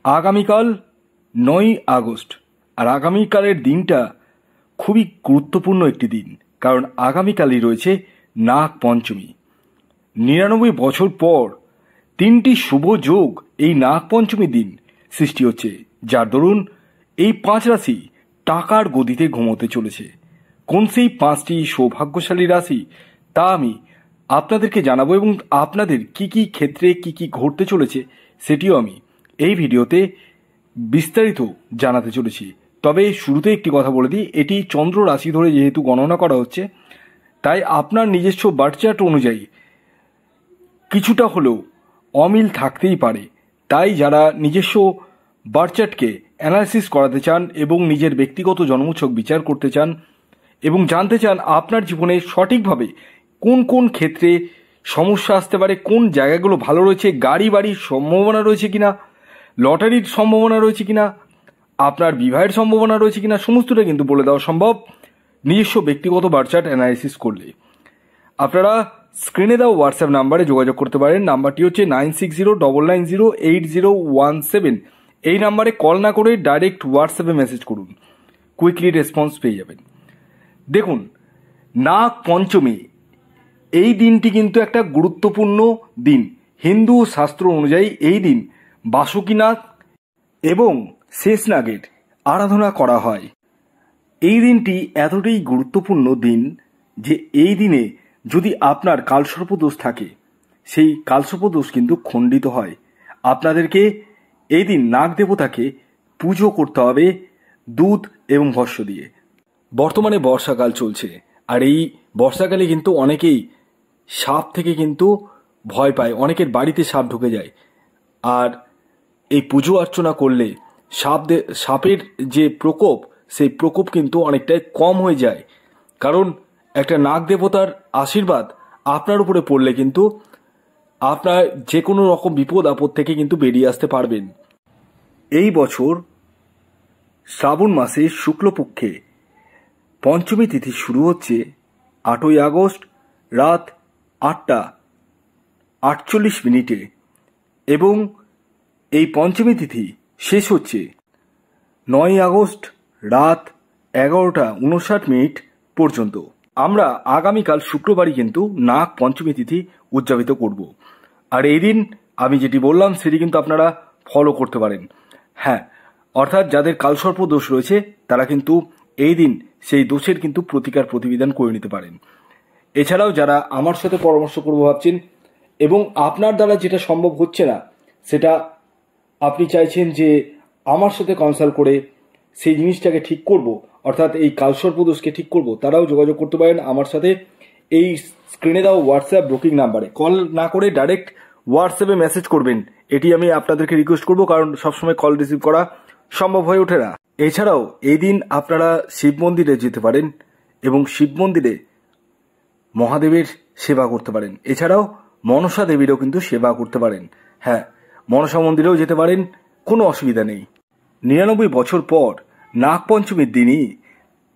আগামীকাল ৯ই আগস্ট। আর আগামীকালের দিনটা খুবই গুরুত্বপূর্ণ একটি দিন, কারণ আগামীকালই রয়েছে নাগ পঞ্চমী। ৯৯ বছর পর তিনটি শুভ যোগ এই নাগ পঞ্চমীর দিন সৃষ্টি হচ্ছে, যার দরুন এই ৫ রাশি টাকার গদিতে ঘুমোতে চলেছে। কোন সেই ৫টি সৌভাগ্যশালী রাশি তা আমি আপনাদেরকে জানাবো, এবং আপনাদের কি কি ক্ষেত্রে কি কি ঘটতে চলেছে সেটিও আমি এই ভিডিওতে বিস্তারিত জানাতে চলেছি। তবে শুরুতে একটি কথা বলে দিই, এটি চন্দ্র রাশি ধরে যেহেতু গণনা করা হচ্ছে, তাই আপনার নিজস্ব বার্থ চার্ট অনুযায়ী কিছুটা হলেও অমিল থাকতেই পারে। তাই যারা নিজস্ব বার্থ চার্টকে অ্যানালাইসিস করাতে চান এবং নিজের ব্যক্তিগত জন্মছক বিচার করতে চান এবং জানতে চান আপনার জীবনে সঠিকভাবে কোন কোন ক্ষেত্রে সমস্যা আসতে পারে, কোন জায়গাগুলো ভালো রয়েছে, গাড়ি বাড়ির সম্ভাবনা রয়েছে কিনা, লটারির সম্ভাবনা রয়েছে কিনা, আপনার বিবাহের সম্ভাবনা রয়েছে কিনা, সমস্তটা কিন্তু বলে দেওয়া সম্ভব নিজস্ব ব্যক্তিগত বার্থ চার্ট অ্যানালাইসিস করলে। আপনারা স্ক্রিনে দেওয়া হোয়াটসঅ্যাপ নাম্বারে যোগাযোগ করতে পারেন। নাম্বারটি হচ্ছে 9609908017। এই নাম্বারে কল না করে ডাইরেক্ট হোয়াটসঅ্যাপে মেসেজ করুন, কুইকলি রেসপন্স পেয়ে যাবেন। দেখুন, নাগ পঞ্চমী এই দিনটি কিন্তু একটা গুরুত্বপূর্ণ দিন। হিন্দু শাস্ত্র অনুযায়ী এই দিন বাসুকীনাথ এবং শেষনাগের আরাধনা করা হয়। এই দিনটি এতটাই গুরুত্বপূর্ণ দিন যে এই দিনে যদি আপনার কালসর্পদোষ থাকে, সেই কালসর্পদোষ কিন্তু খণ্ডিত হয়। আপনাদেরকে এই দিন নাগ দেবতাকে পুজো করতে হবে দুধ এবং ভস্য দিয়ে। বর্তমানে বর্ষাকাল চলছে, আর এই বর্ষাকালে কিন্তু অনেকেই সাপ থেকে কিন্তু ভয় পায়, অনেকের বাড়িতে সাপ ঢুকে যায়। আর এই পুজো অর্চনা করলে সাপের যে প্রকোপ, সেই প্রকোপ কিন্তু অনেকটাই কম হয়ে যায়। কারণ একটা নাগ দেবতার আশীর্বাদ আপনার উপরে পড়লে কিন্তু আপনার যে কোনো রকম বিপদ আপদ থেকে কিন্তু বেরিয়ে আসতে পারবেন। এই বছর শ্রাবণ মাসের শুক্লপক্ষে পঞ্চমী তিথি শুরু হচ্ছে ৮ই আগস্ট রাত ৮টা ৪৮ এবং এই পঞ্চমী তিথি শেষ হচ্ছে ৯ই আগস্ট রাত ১১টা ৫৯ পর্যন্ত। আমরা আগামীকাল শুক্রবারই কিন্তু নাগ পঞ্চমী তিথি উদযাপিত করব। আর এই দিন আমি যেটি বললাম সেটি কিন্তু আপনারা ফলো করতে পারেন। হ্যাঁ, অর্থাৎ যাদের কালসর্প দোষ রয়েছে তারা কিন্তু এই দিন সেই দোষের কিন্তু প্রতিবিধান করে নিতে পারেন। এছাড়াও যারা আমার সাথে পরামর্শ করবো ভাবছেন এবং আপনার দ্বারা যেটা সম্ভব হচ্ছে না, সেটা আপনি চাইছেন যে আমার সাথে কনসাল্ট করে সেই জিনিসটাকে ঠিক করব, অর্থাৎ এই কালসর্প দোষকে ঠিক করব, তারাও যোগাযোগ করতে পারেন আমার সাথে এই স্ক্রিনে দেওয়া হোয়াটসঅ্যাপ বুকিং নাম্বারে। কল না করে ডাইরেক্ট হোয়াটসঅ্যাপে মেসেজ করবেন, এটি আমি আপনাদেরকে রিকোয়েস্ট করব, কারণ সবসময় কল রিসিভ করা সম্ভব হয়ে ওঠে না। এছাড়াও এই দিন আপনারা শিব মন্দিরে যেতে পারেন এবং শিব মন্দিরে মহাদেবের সেবা করতে পারেন। এছাড়াও মনসা দেবীরও কিন্তু সেবা করতে পারেন। হ্যাঁ, মনসা মন্দিরেও যেতে পারেন, কোনো অসুবিধা নেই। ৯৯ বছর পর নাগ পঞ্চমীর দিনই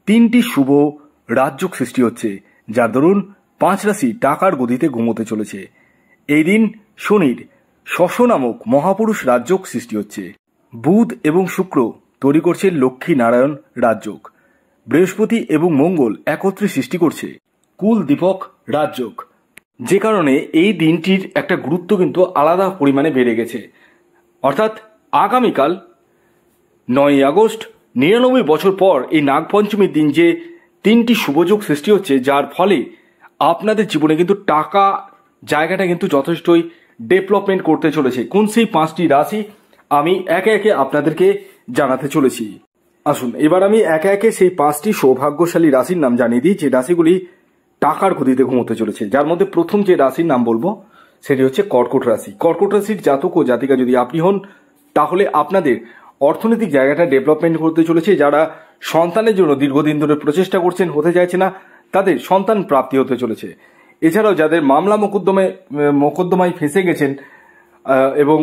তিনটি শুভ রাজযোগ সৃষ্টি হচ্ছে, যার দরুন ৫ রাশি টাকার গদিতে ঘুমোতে চলেছে। এই দিন শনির শশ নামক মহাপুরুষ রাজযোগ সৃষ্টি হচ্ছে। বুধ এবং শুক্র তৈরি করছে লক্ষ্মী নারায়ণ রাজযোগ। বৃহস্পতি এবং মঙ্গল একত্রে সৃষ্টি করছে কুল দীপক রাজযোগ, যে কারণে এই দিনটির একটা গুরুত্ব কিন্তু আলাদা পরিমাণে বেড়ে গেছে। অর্থাৎ আগামীকাল ৯ই আগস্ট ৯৯ বছর পর এই নাগপঞ্চমীর দিন যে তিনটি শুভযোগ সৃষ্টি হচ্ছে, যার ফলে আপনাদের জীবনে কিন্তু টাকা জায়গাটা কিন্তু যথেষ্টই ডেভেলপমেন্ট করতে চলেছে। কোন সেই 5টি রাশি আমি একে একে আপনাদেরকে জানাতে চলেছি। আসুন এবার আমি একে একে সেই 5টি সৌভাগ্যশালী রাশির নাম জানিয়ে দিই, যে রাশিগুলি টাকার গদিতে ঘুমোতে চলেছে। যার মধ্যে প্রথম যে রাশির নাম বলবো সেটি হচ্ছে কর্কট রাশি। কর্কট রাশির জাতক ও জাতিকা যদি আপনি হন, তাহলে আপনাদের অর্থনৈতিক জায়গাটা ডেভেলপমেন্ট করতে চলেছে। যারা সন্তানের জন্য দীর্ঘদিন ধরে প্রচেষ্টা করছেন, হতে চাইছে না, তাদের সন্তান প্রাপ্তি হতে চলেছে। এছাড়াও যাদের মামলা মোকদ্দমায় ফেঁসে গেছেন এবং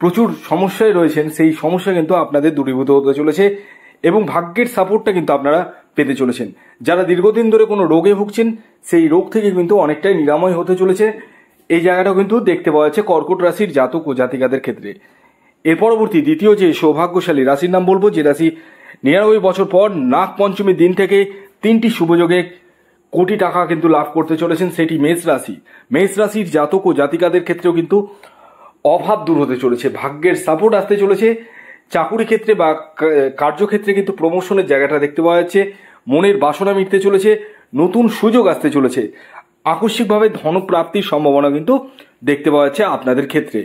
প্রচুর সমস্যায় রয়েছেন, সেই সমস্যা কিন্তু আপনাদের দূরীভূত হতে চলেছে এবং ভাগ্যের সাপোর্টটা কিন্তু আপনারা পেতে চলেছেন। যারা দীর্ঘদিন ধরে কোনো রোগে ভুগছেন, সেই রোগ থেকে কিন্তু অনেকটাই নিরাময় হতে চলেছে। এই জায়গাটাও কিন্তু দেখতে পাওয়া যাচ্ছে কর্কট রাশির জাতক ও জাতিকাদের ক্ষেত্রে। এর পরবর্তী দ্বিতীয় যে সৌভাগ্যশালী রাশির নাম বলবো, যে রাশি 99 বছর পর নাগ পঞ্চমীর দিন থেকে 3টি শুভযোগে কোটি টাকা কিন্তু লাভ করতে চলেছেন, সেটি মেষ রাশি। মেষ রাশির জাতক ও জাতিকাদের ক্ষেত্রেও কিন্তু অভাব দূর হতে চলেছে, ভাগ্যের সাপোর্ট আসতে চলেছে। চাকুরি ক্ষেত্রে বা কার্যক্ষেত্রে কিন্তু প্রমোশনের জায়গাটা দেখতে পাওয়া যাচ্ছে, মনের বাসনা মিটতে চলেছে, নতুন সুযোগ আসতে চলেছে, আকস্মিকভাবে ধনপ্রাপ্তির সম্ভাবনা কিন্তু দেখতে পাওয়া যাচ্ছে আপনাদের ক্ষেত্রে।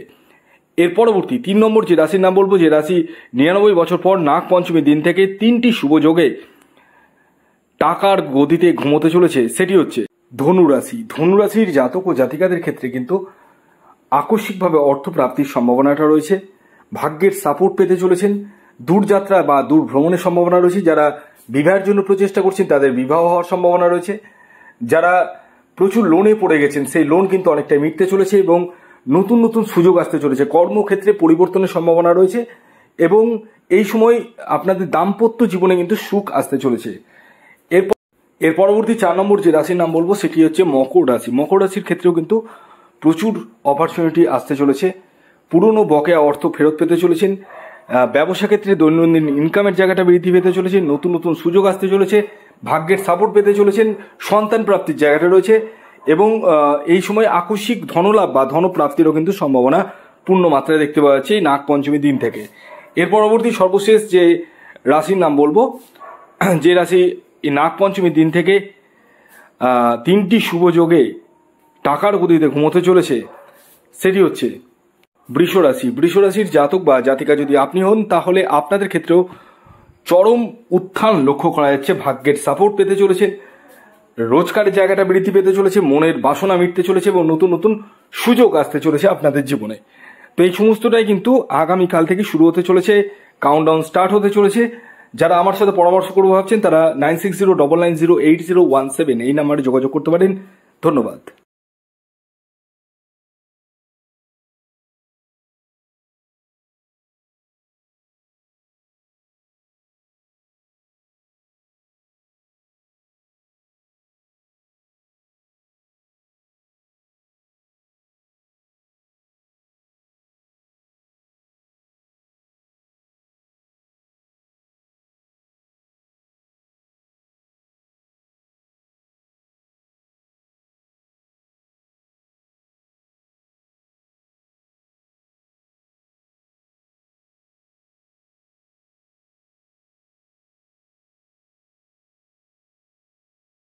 এর পরবর্তী 3 নম্বর যে রাশির নাম বলবো, যে রাশি 99 বছর পর নাগ পঞ্চমীর দিন থেকে 3টি শুভযোগে টাকার গদিতে ঘুমোতে চলেছে, সেটি হচ্ছে ধনুরাশি। ধনুরাশির জাতক ও জাতিকাদের ক্ষেত্রে কিন্তু আকস্মিকভাবে অর্থপ্রাপ্তির সম্ভাবনাটা রয়েছে, ভাগ্যের সাপোর্ট পেতে চলেছেন, দূরযাত্রা বা দূর ভ্রমণের সম্ভাবনা রয়েছে। যারা বিবাহের জন্য প্রচেষ্টা করছেন তাদের বিবাহ হওয়ার সম্ভাবনা রয়েছে। যারা প্রচুর লোনে পড়ে গেছেন সেই লোন কিন্তু অনেকটাই মিটতে চলেছে এবং নতুন নতুন সুযোগ আসতে চলেছে। কর্মক্ষেত্রে পরিবর্তনের সম্ভাবনা রয়েছে এবং এই সময় আপনাদের দাম্পত্য জীবনে কিন্তু সুখ আসতে চলেছে। এর পরবর্তী 4 নম্বর যে রাশির নাম বলবো সেটি হচ্ছে মকর রাশি। মকর রাশির ক্ষেত্রেও কিন্তু প্রচুর অপরচুনিটি আসতে চলেছে, পুরনো বকেয়া অর্থ ফেরত পেতে চলেছেন, ব্যবসা ক্ষেত্রে দৈনন্দিন ইনকামের জায়গাটা বৃদ্ধি পেতে চলেছে, নতুন নতুন সুযোগ আসতে চলেছে, ভাগ্যের সাপোর্ট পেতে চলেছেন, সন্তান প্রাপ্তির জায়গাটা রয়েছে এবং এই সময় আকস্মিক ধনলাভ বা ধনপ্রাপ্তিরও কিন্তু সম্ভাবনা পূর্ণ মাত্রায় দেখতে পাওয়া যাচ্ছে এই নাগ পঞ্চমীর দিন থেকে। এর পরবর্তী সর্বশেষ যে রাশির নাম বলবো, যে রাশি এই নাগ পঞ্চমীর দিন থেকে 3টি শুভযোগে টাকার গদিতে ঘুমোতে চলেছে, সেটি হচ্ছে বৃষ রাশি। বৃষ রাশির জাতক বা জাতিকা যদি আপনি হন তাহলে আপনাদের ক্ষেত্রেও চরম উত্থান লক্ষ্য করা যাচ্ছে, ভাগ্যের সাপোর্ট পেতে চলেছেন, রোজগারের জায়গাটা বৃদ্ধি পেতে চলেছে, মনের বাসনা মিটতে চলেছে এবং নতুন নতুন সুযোগ আসতে চলেছে আপনাদের জীবনে। তো এই সমস্তটাই কিন্তু আগামীকাল থেকে শুরু হতে চলেছে, কাউন্টডাউন স্টার্ট হতে চলেছে। যারা আমার সাথে পরামর্শ করবো ভাবছেন তারা 9609908017 এই নাম্বারে যোগাযোগ করতে পারেন। ধন্যবাদ।